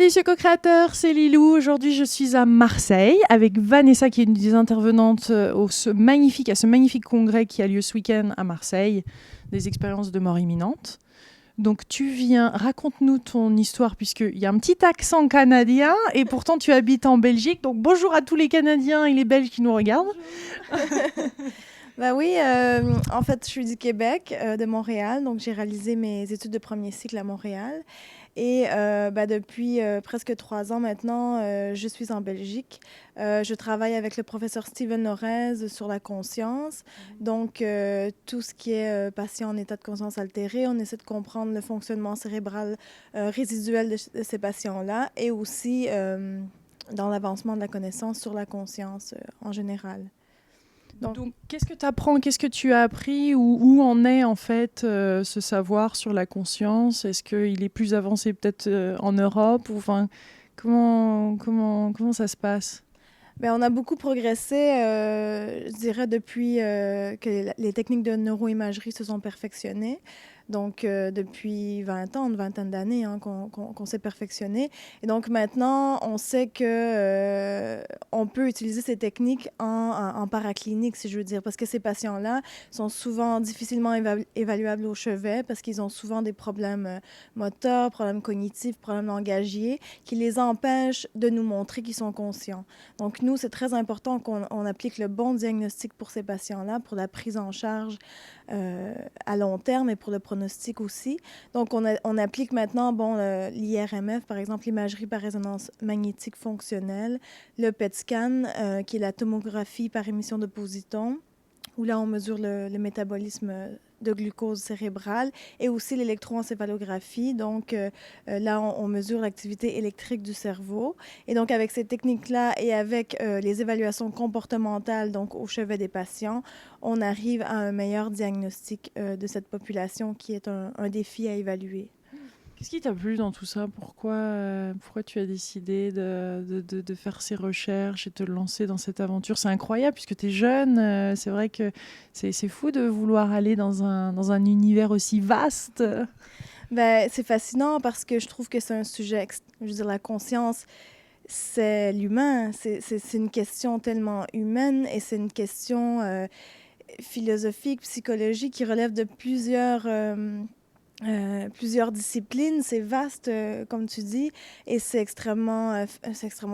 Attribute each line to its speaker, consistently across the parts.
Speaker 1: Salut, c'est co-créateur, c'est Lilou. Aujourd'hui, je suis à Marseille avec Vanessa, qui est une des intervenantes à ce magnifique congrès qui a lieu ce week-end à Marseille, des expériences de mort imminente. Donc, tu viens, raconte-nous ton histoire, puisqu'il y a un petit accent canadien et pourtant tu habites en Belgique. Donc, bonjour à tous les Canadiens et les Belges qui nous regardent.
Speaker 2: Ben oui, en fait, je suis du Québec, de Montréal, donc j'ai réalisé mes études de premier cycle à Montréal. Et depuis presque 3 ans maintenant, je suis en Belgique. Je travaille avec le professeur Steven Lorez sur la conscience. Donc, tout ce qui est patient en état de conscience altéré, on essaie de comprendre le fonctionnement cérébral résiduel de ces patients-là et aussi dans l'avancement de la connaissance sur la conscience en général.
Speaker 1: Donc, qu'est-ce que tu apprends, qu'est-ce que tu as appris, où en est en fait ce savoir sur la conscience? Est-ce qu'il est plus avancé peut-être en Europe ou, enfin, comment ça se passe?
Speaker 2: Ben, on a beaucoup progressé, je dirais, depuis que les techniques de neuroimagerie se sont perfectionnées. Donc, depuis 20 ans, une vingtaine d'années qu'on s'est perfectionné. Et donc, maintenant, on sait que on peut utiliser ces techniques en paraclinique, si je veux dire, parce que ces patients-là sont souvent difficilement évaluables au chevet parce qu'ils ont souvent des problèmes moteurs, problèmes cognitifs, problèmes langagiers qui les empêchent de nous montrer qu'ils sont conscients. Donc, nous, c'est très important qu'on applique le bon diagnostic pour ces patients-là, pour la prise en charge à long terme et pour le pronostic aussi. Donc, on applique maintenant l'IRMF, par exemple, l'imagerie par résonance magnétique fonctionnelle, le PET scan, qui est la tomographie par émission de positons, où là, on mesure le métabolisme de glucose cérébrale et aussi l'électroencéphalographie. Donc, là, on mesure l'activité électrique du cerveau. Et donc, avec ces techniques-là et avec les évaluations comportementales, donc au chevet des patients, on arrive à un meilleur diagnostic de cette population qui est un défi à évaluer.
Speaker 1: Qu'est-ce qui t'a plu dans tout ça? Pourquoi tu as décidé de faire ces recherches et te lancer dans cette aventure? C'est incroyable puisque tu es jeune. C'est vrai que c'est fou de vouloir aller dans un univers aussi vaste.
Speaker 2: Ben, c'est fascinant parce que je trouve que c'est un sujet, je veux dire, la conscience, c'est l'humain. C'est une question tellement humaine et c'est une question philosophique, psychologique qui relève de plusieurs disciplines. C'est vaste, comme tu dis, et c'est extrêmement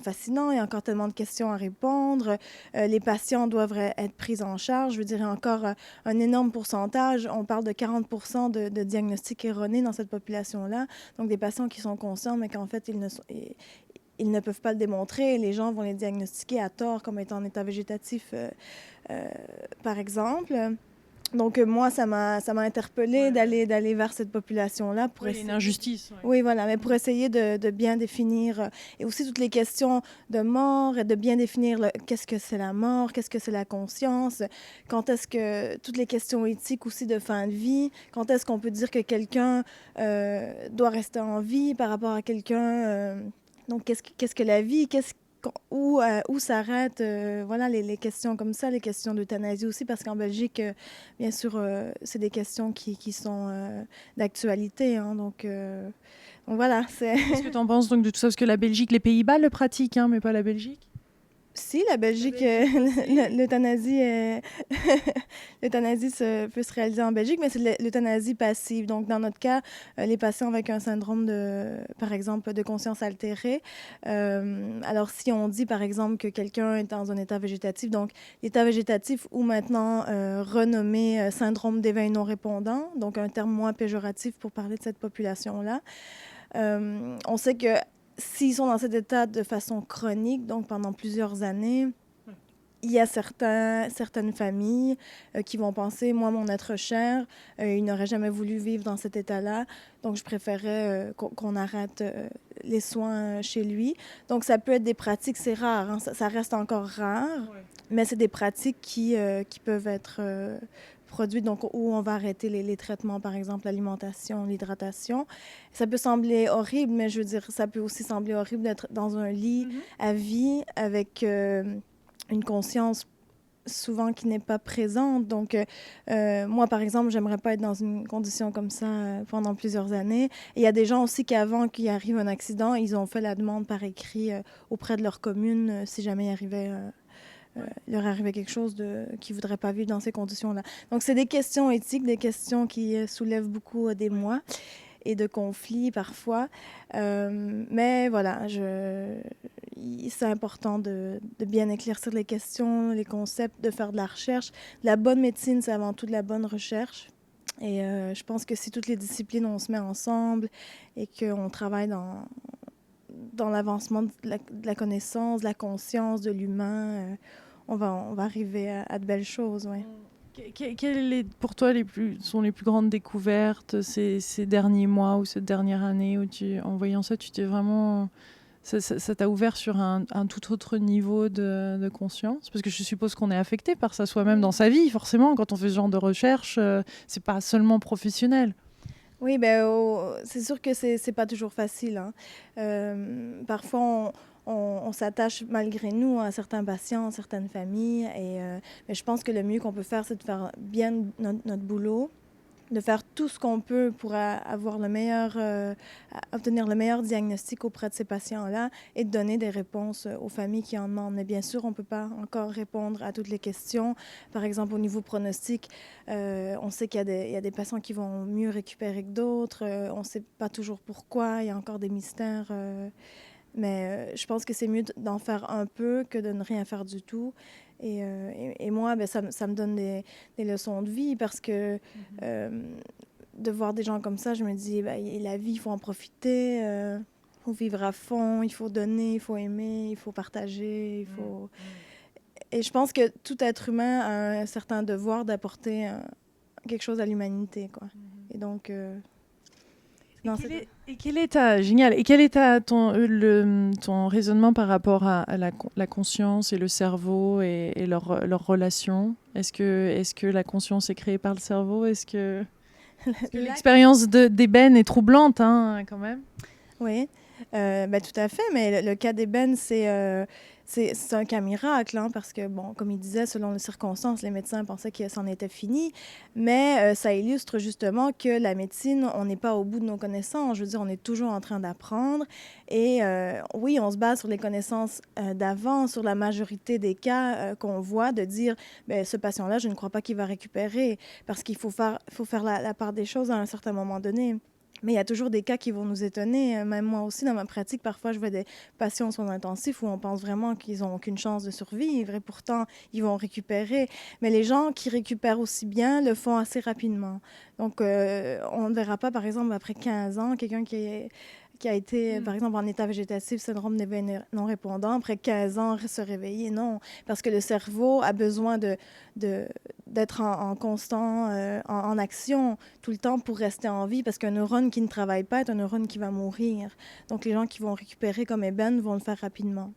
Speaker 2: fascinant. Il y a encore tellement de questions à répondre. Les patients doivent être pris en charge. Je veux dire, il y a encore un énorme pourcentage. On parle de 40% de diagnostics erronés dans cette population-là. Donc, des patients qui sont conscients, mais qu'en fait, ils ne peuvent pas le démontrer. Les gens vont les diagnostiquer à tort comme étant en état végétatif, par exemple. Donc, moi, ça m'a interpellée d'aller vers cette population-là pour
Speaker 1: essayer... une injustice.
Speaker 2: Oui, voilà, mais pour essayer de bien définir, et aussi toutes les questions de mort, et de bien définir qu'est-ce que c'est la mort, qu'est-ce que c'est la conscience, quand est-ce que... Toutes les questions éthiques aussi de fin de vie, quand est-ce qu'on peut dire que quelqu'un doit rester en vie par rapport à quelqu'un... donc, qu'est-ce que la vie, où s'arrêtent voilà, les questions comme ça, les questions d'euthanasie aussi, parce qu'en Belgique, bien sûr, c'est des questions qui sont d'actualité. Hein, donc voilà.
Speaker 1: Qu'est-ce que tu en penses donc de tout ça? Parce que la Belgique, les Pays-Bas le pratiquent, hein, mais pas la Belgique.
Speaker 2: Si, la Belgique, l'euthanasie l'euthanasie peut se réaliser en Belgique, mais c'est l'euthanasie passive. Donc, dans notre cas, les patients avec un syndrome par exemple, de conscience altérée, alors si on dit, par exemple, que quelqu'un est dans un état végétatif, donc l'état végétatif ou maintenant renommé syndrome d'éveil non répondant, donc un terme moins péjoratif pour parler de cette population-là, on sait que s'ils sont dans cet état de façon chronique, donc pendant plusieurs années, il y a certaines familles qui vont penser, moi, mon être cher, il n'aurait jamais voulu vivre dans cet état-là, donc je préférais qu'on arrête les soins chez lui. Donc, ça peut être des pratiques, c'est rare, hein, ça reste encore rare, mais c'est des pratiques qui peuvent être produits, donc où on va arrêter les traitements, par exemple l'alimentation, l'hydratation. Ça peut sembler horrible, mais je veux dire, ça peut aussi sembler horrible d'être dans un lit à vie avec une conscience souvent qui n'est pas présente. Donc, moi, par exemple, j'aimerais pas être dans une condition comme ça pendant plusieurs années. Et il y a des gens aussi qui, avant qu'il arrive un accident, ils ont fait la demande par écrit auprès de leur commune si jamais il leur arrivait quelque chose qu'ils ne voudraient pas vivre dans ces conditions-là. Donc, c'est des questions éthiques, des questions qui soulèvent beaucoup d'émoi et de conflits parfois. Mais voilà, c'est important de bien éclaircir les questions, les concepts, de faire de la recherche. La bonne médecine, c'est avant tout de la bonne recherche. Et je pense que si toutes les disciplines, on se met ensemble et qu'on travaille dans l'avancement de la connaissance, de la conscience de l'humain, on va arriver à de belles choses, oui.
Speaker 1: Quelles pour toi sont les plus grandes découvertes ces derniers mois ou cette dernière année où en voyant ça, tu t'es vraiment... Ça t'a ouvert sur un tout autre niveau de conscience? Parce que je suppose qu'on est affecté par ça soi-même dans sa vie, forcément. Quand on fait ce genre de recherche, c'est pas seulement professionnel.
Speaker 2: Oui, c'est sûr que c'est pas toujours facile, hein. Parfois, on s'attache malgré nous à certains patients, certaines familles. Mais je pense que le mieux qu'on peut faire, c'est de faire bien notre boulot, de faire tout ce qu'on peut pour avoir obtenir le meilleur diagnostic auprès de ces patients-là et de donner des réponses aux familles qui en demandent. Mais bien sûr, on ne peut pas encore répondre à toutes les questions. Par exemple, au niveau pronostic, on sait qu'il y a des patients qui vont mieux récupérer que d'autres. On ne sait pas toujours pourquoi. Il y a encore des mystères. Mais je pense que c'est mieux d'en faire un peu que de ne rien faire du tout. Et moi, ça me donne des leçons de vie parce que de voir des gens comme ça, je me dis, la vie, il faut en profiter, il faut vivre à fond, il faut donner, il faut aimer, il faut partager, il faut... Et je pense que tout être humain a un certain devoir d'apporter quelque chose à l'humanité, quoi. Et donc...
Speaker 1: Génial. Et quel est ton raisonnement par rapport à la conscience et le cerveau et leur relation? Est-ce que la conscience est créée par le cerveau? Est-ce que l'expérience d'ébène est troublante, hein, quand même?
Speaker 2: Oui, tout à fait. Mais le cas d'ébène, c'est un cas miracle, hein, parce que, bon, comme il disait, selon les circonstances, les médecins pensaient que c'en était fini. Mais ça illustre justement que la médecine, on n'est pas au bout de nos connaissances. Je veux dire, on est toujours en train d'apprendre. Et oui, on se base sur les connaissances d'avant, sur la majorité des cas qu'on voit, de dire, ce patient-là, je ne crois pas qu'il va récupérer, parce qu'il faut faire la part des choses à un certain moment donné. Mais il y a toujours des cas qui vont nous étonner. Même moi aussi, dans ma pratique, parfois, je vois des patients en soins intensifs où on pense vraiment qu'ils n'ont aucune chance de survivre et pourtant, ils vont récupérer. Mais les gens qui récupèrent aussi bien le font assez rapidement. Donc, on ne verra pas, par exemple, après 15 ans, quelqu'un qui a été, par exemple, en état végétatif, syndrome d'éveil non répondant, après 15 ans, se réveiller. Non, parce que le cerveau a besoin d'être en constant, en action tout le temps pour rester en vie, parce qu'un neurone qui ne travaille pas est un neurone qui va mourir. Donc, les gens qui vont récupérer comme ébène vont le faire rapidement.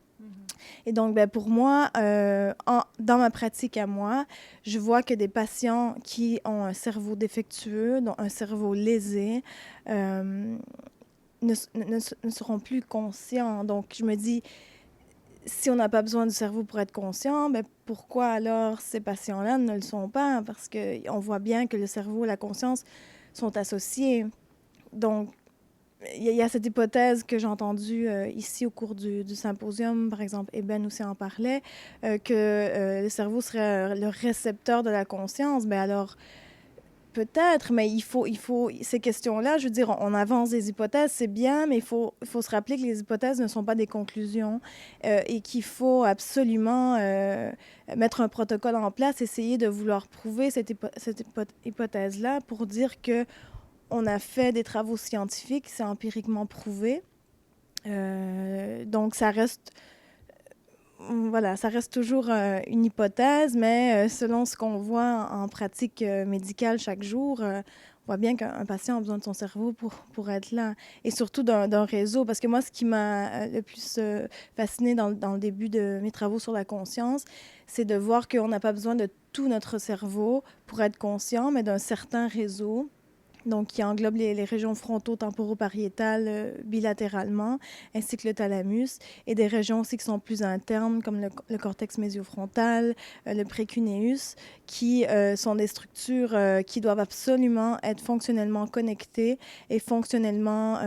Speaker 2: Et donc, pour moi, dans ma pratique à moi, je vois que des patients qui ont un cerveau défectueux, donc un cerveau lésé, ne seront plus conscients. Donc, je me dis, si on n'a pas besoin du cerveau pour être conscient, pourquoi alors ces patients-là ne le sont pas? Parce qu'on voit bien que le cerveau et la conscience sont associés. Donc, il y a cette hypothèse que j'ai entendue ici au cours du symposium, par exemple, Eben aussi en parlait, que le cerveau serait le récepteur de la conscience. Alors, peut-être, mais il faut ces questions-là, je veux dire, on avance des hypothèses, c'est bien, mais il faut se rappeler que les hypothèses ne sont pas des conclusions et qu'il faut absolument mettre un protocole en place, essayer de vouloir prouver cette hypothèse-là pour dire que on a fait des travaux scientifiques, c'est empiriquement prouvé. Donc, ça reste... Voilà, ça reste toujours une hypothèse, mais selon ce qu'on voit en pratique médicale chaque jour, on voit bien qu'un patient a besoin de son cerveau pour être là. Et surtout d'un réseau, parce que moi, ce qui m'a le plus fasciné dans le début de mes travaux sur la conscience, c'est de voir qu'on n'a pas besoin de tout notre cerveau pour être conscient, mais d'un certain réseau donc qui englobe les régions fronto-temporopariétales bilatéralement, ainsi que le thalamus, et des régions aussi qui sont plus internes, comme le cortex mésiofrontal, le précuneus, qui sont des structures qui doivent absolument être fonctionnellement connectées et fonctionnellement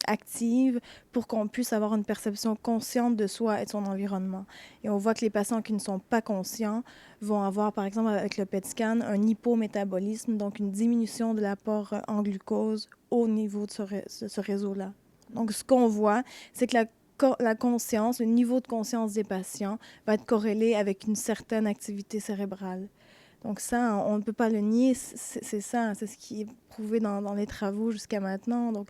Speaker 2: actives pour qu'on puisse avoir une perception consciente de soi et de son environnement. Et on voit que les patients qui ne sont pas conscients vont avoir, par exemple, avec le PET scan, un hypométabolisme, donc une diminution de l'apport en glucose au niveau de ce réseau-là. Donc, ce qu'on voit, c'est que la conscience, le niveau de conscience des patients va être corrélé avec une certaine activité cérébrale. Donc ça, on ne peut pas le nier, c'est ça, c'est ce qui est prouvé dans les travaux jusqu'à maintenant. Donc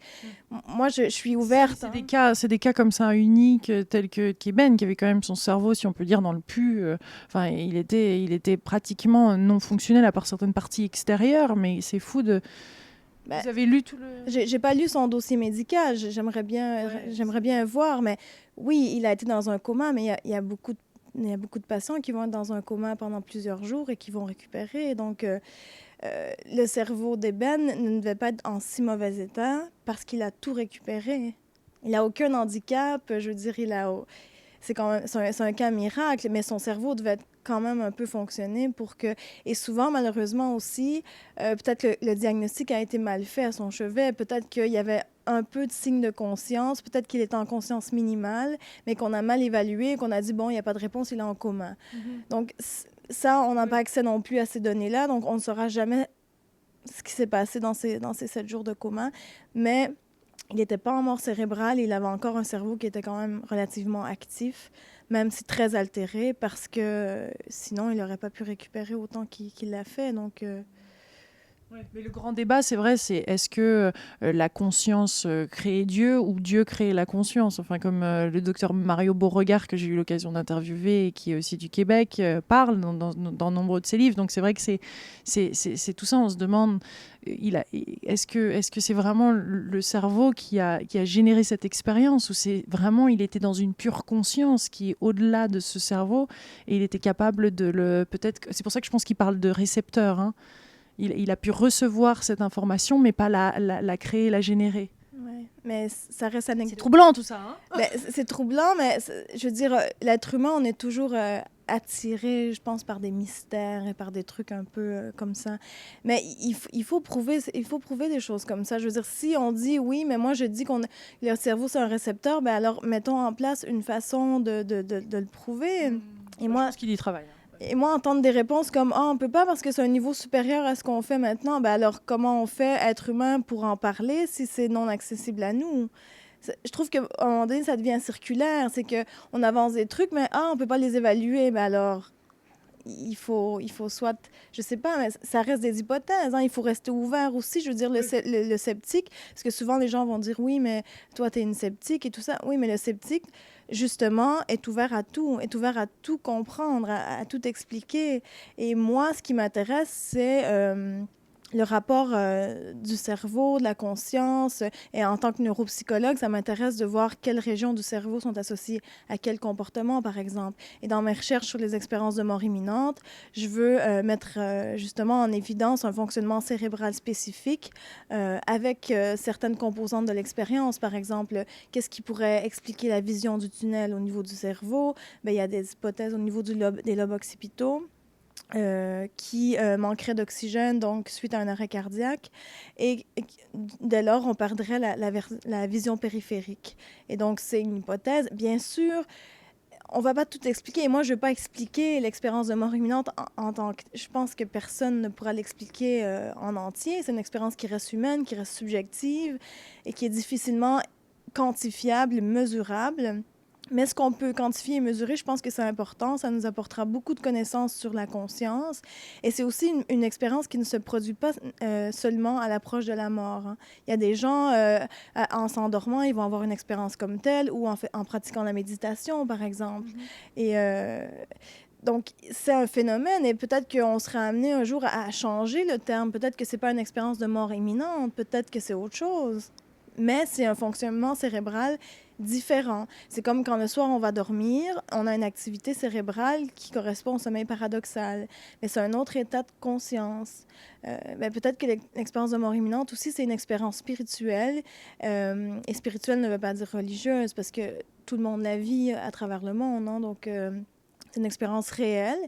Speaker 2: moi, je suis ouverte.
Speaker 1: C'est des cas comme ça uniques, tels que Keben, qui avait quand même son cerveau, si on peut dire, dans le pu. Enfin, il était pratiquement non fonctionnel à part certaines parties extérieures, mais c'est fou de... Vous avez lu tout le...
Speaker 2: J'ai pas lu son dossier médical, j'aimerais bien voir, mais oui, il a été dans un coma, mais il y a beaucoup de patients qui vont être dans un coma pendant plusieurs jours et qui vont récupérer. Donc, le cerveau d'Eben ne devait pas être en si mauvais état parce qu'il a tout récupéré. Il n'a aucun handicap, je veux dire, c'est un cas miracle, mais son cerveau devait quand même un peu fonctionner pour que... Et souvent, malheureusement aussi, peut-être que le diagnostic a été mal fait à son chevet, peut-être qu'il y avait un peu de signe de conscience, peut-être qu'il était en conscience minimale, mais qu'on a mal évalué, qu'on a dit, bon, il n'y a pas de réponse, il est en coma. Donc, ça, on n'a pas accès non plus à ces données-là, donc on ne saura jamais ce qui s'est passé dans ces 7 jours de coma, mais... Il n'était pas en mort cérébrale, il avait encore un cerveau qui était quand même relativement actif, même si très altéré, parce que sinon, il n'aurait pas pu récupérer autant qu'il l'a fait. Donc,
Speaker 1: Ouais, mais le grand débat, c'est vrai, c'est est-ce que la conscience crée Dieu ou Dieu crée la conscience? Enfin, comme le docteur Mario Beauregard, que j'ai eu l'occasion d'interviewer et qui est aussi du Québec, parle dans nombreux de ses livres. Donc c'est vrai que c'est tout ça, on se demande, est-ce que c'est vraiment le cerveau qui a généré cette expérience, ou c'est vraiment, il était dans une pure conscience qui est au-delà de ce cerveau et il était capable de le... Peut-être, c'est pour ça que je pense qu'il parle de récepteur, hein. Il a pu recevoir cette information, mais pas la créer, la générer.
Speaker 2: Ouais, mais ça reste anecdotique.
Speaker 1: C'est troublant tout ça, hein?
Speaker 2: Ben, c'est troublant, mais je veux dire, l'être humain, on est toujours attiré, je pense, par des mystères et par des trucs un peu comme ça. Mais il faut prouver des choses comme ça. Je veux dire, si on dit oui, mais moi je dis que le cerveau c'est un récepteur, ben alors mettons en place une façon de le prouver.
Speaker 1: Et moi, je pense qu'il y travaille.
Speaker 2: Et moi, entendre des réponses comme « Ah, on peut pas parce que c'est un niveau supérieur à ce qu'on fait maintenant », ben alors comment on fait, être humain, pour en parler si c'est non accessible à nous? Je trouve qu'à un moment donné, ça devient circulaire. C'est qu'on avance des trucs, mais on peut pas les évaluer. Ben alors, il faut soit... Je sais pas, mais ça reste des hypothèses. Hein. Il faut rester ouvert aussi. Je veux dire, le sceptique, parce que souvent, les gens vont dire « Oui, mais toi, tu es une sceptique et tout ça. » Oui, mais le sceptique, justement, est ouvert à tout comprendre, à tout expliquer. Et moi, ce qui m'intéresse, c'est le rapport du cerveau, de la conscience. Et en tant que neuropsychologue, ça m'intéresse de voir quelles régions du cerveau sont associées à quel comportement, par exemple. Et dans mes recherches sur les expériences de mort imminente, je veux mettre justement en évidence un fonctionnement cérébral spécifique avec certaines composantes de l'expérience. Par exemple, qu'est-ce qui pourrait expliquer la vision du tunnel au niveau du cerveau? Bien, il y a des hypothèses au niveau des lobes occipitaux. Qui manquerait d'oxygène, donc suite à un arrêt cardiaque. Et dès lors, on perdrait la vision périphérique. Et donc, c'est une hypothèse. Bien sûr, on ne va pas tout expliquer. Et moi, je ne vais pas expliquer l'expérience de mort imminente en tant que... Je pense que personne ne pourra l'expliquer en entier. C'est une expérience qui reste humaine, qui reste subjective et qui est difficilement quantifiable, mesurable. Mais ce qu'on peut quantifier et mesurer, je pense que c'est important. Ça nous apportera beaucoup de connaissances sur la conscience. Et c'est aussi une expérience qui ne se produit pas seulement à l'approche de la mort. Hein. Il y a des gens, en s'endormant, ils vont avoir une expérience comme telle, ou en pratiquant la méditation, par exemple. Et... donc, c'est un phénomène et peut-être qu'on sera amené un jour à changer le terme. Peut-être que ce n'est pas une expérience de mort imminente, peut-être que c'est autre chose. mais c'est un fonctionnement cérébral différent. C'est comme quand le soir on va dormir, on a une activité cérébrale qui correspond au sommeil paradoxal, mais c'est un autre état de conscience. Peut-être que l'expérience de mort imminente aussi, c'est une expérience spirituelle, et spirituelle ne veut pas dire religieuse, parce que tout le monde la vit à travers le monde, hein, donc c'est une expérience réelle,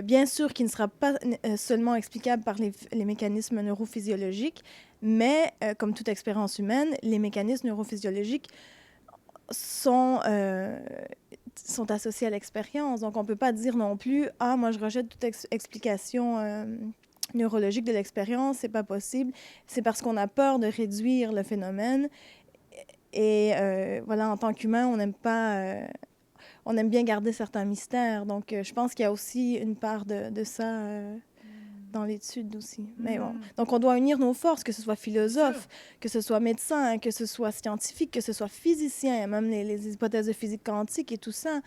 Speaker 2: bien sûr qui ne sera pas seulement explicable par les mécanismes neurophysiologiques, mais comme toute expérience humaine, les mécanismes neurophysiologiques sont associés à l'expérience. Donc, on ne peut pas dire non plus « Ah, moi, je rejette toute explication neurologique de l'expérience, c'est pas possible. » C'est parce qu'on a peur de réduire le phénomène. Et voilà, en tant qu'humain, on n'aime pas... on aime bien garder certains mystères. Donc, je pense qu'il y a aussi une part de ça dans l'étude aussi. Mais bon. Donc, on doit unir nos forces, que ce soit philosophe, que ce soit médecin, que ce soit scientifique, que ce soit physicien, même les hypothèses de physique quantique et tout ça.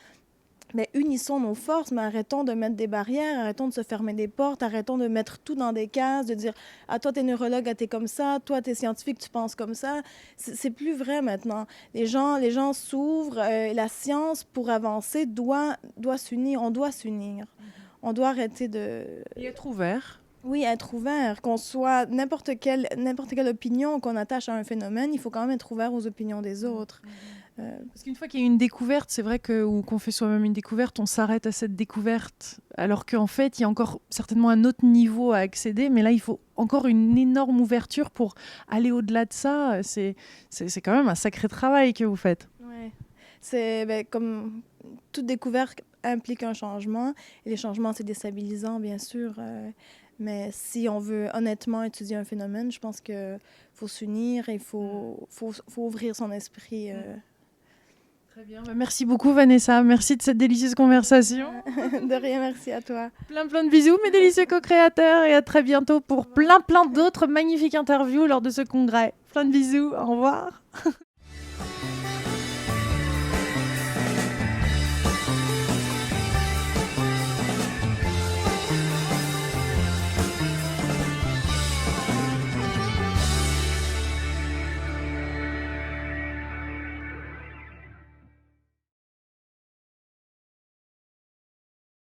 Speaker 2: Mais unissons nos forces, mais arrêtons de mettre des barrières, arrêtons de se fermer des portes, arrêtons de mettre tout dans des cases, de dire « Ah, toi, t'es neurologue, t'es comme ça, toi, t'es scientifique, tu penses comme ça. » C'est plus vrai maintenant. Les gens s'ouvrent, la science, pour avancer, doit s'unir, on doit s'unir. On doit arrêter de...
Speaker 1: Et être ouvert.
Speaker 2: Oui, être ouvert. Qu'on soit n'importe quelle opinion qu'on attache à un phénomène, il faut quand même être ouvert aux opinions des autres.
Speaker 1: Parce qu'une fois qu'il y a une découverte, c'est vrai ou qu'on fait soi-même une découverte, on s'arrête à cette découverte, alors qu'en fait, il y a encore certainement un autre niveau à accéder, mais là, il faut encore une énorme ouverture pour aller au-delà de ça. C'est quand même un sacré travail que vous faites.
Speaker 2: Oui, c'est comme toute découverte implique un changement, et les changements, c'est déstabilisant, bien sûr, mais si on veut honnêtement étudier un phénomène, je pense qu'il faut s'unir et il faut ouvrir son esprit.
Speaker 1: Très bien. Merci beaucoup, Vanessa. Merci de cette délicieuse conversation.
Speaker 2: De rien, merci à toi.
Speaker 1: Plein de bisous, mes délicieux co-créateurs, et à très bientôt pour plein d'autres magnifiques interviews lors de ce congrès. Plein de bisous. Au revoir.